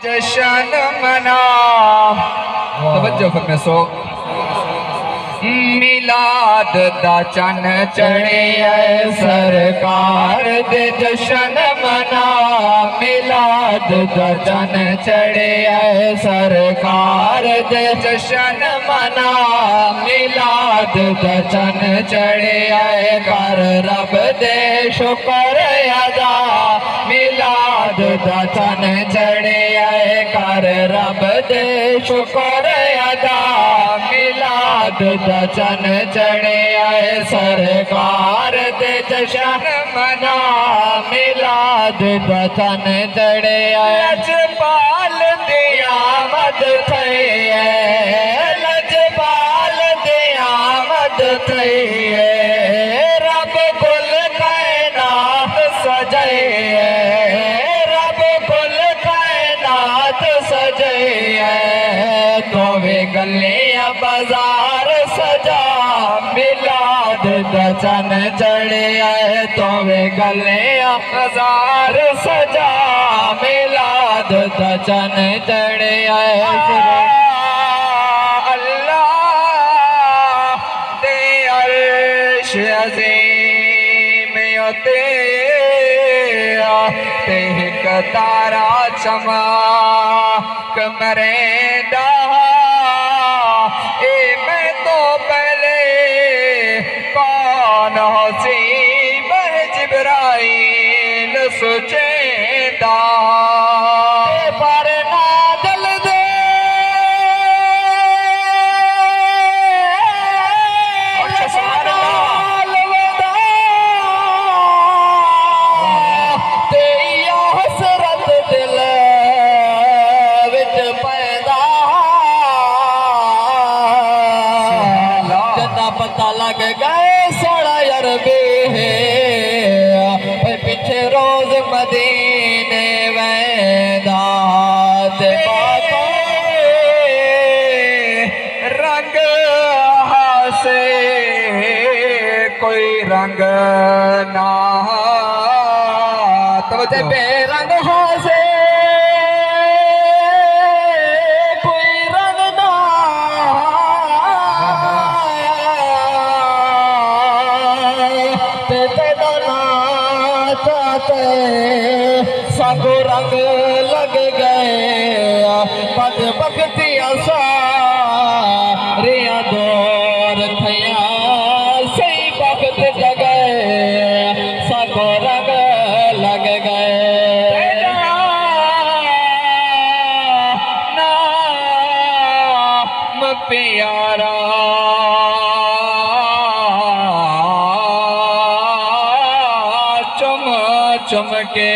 जशन मना तवज्जो फरमाए सो मिलाद दा चन चढ़े सरकार दे जशन मना मिलाद दा चन चढ़े सरकार दे जशन मना मिलाद दा चन चढ़े कर रब दे शुक्र अदा मिलाद दा चन चढ़े कर रब दे शुक्र अदा मिलाद दा चन चढ़े सरकार दे जशन मना मिलाद दा चन चढ़े लजपाल दी आमद थई लजपाल दी आमद थई रब कुल कायनात सजाए रब कुल कायनात सजाए तोवे गले बाजार सजा मिलाद दा चन चढ़े तोवे गले बाजार सजा मिलाद दा चन चढ़े अल्लाह दे अर्श अज़ीम ते एक तारा चमक मरेंदा मैं तो पहले कौन सी बह जिब्राइल सोचेंदा पर ना दिल दे हसरत दिल विच पैदा पता लग गए सोना अरबी है पीछे रोज मदीने वैदात रंग हासे कोई रंग ना तो बेरंग हासे सब रंग लग गए बद बख्तियां सारियां दौर थया सही वक्त जगए सब रंग लग गए नाम प्यारा चुम चुमके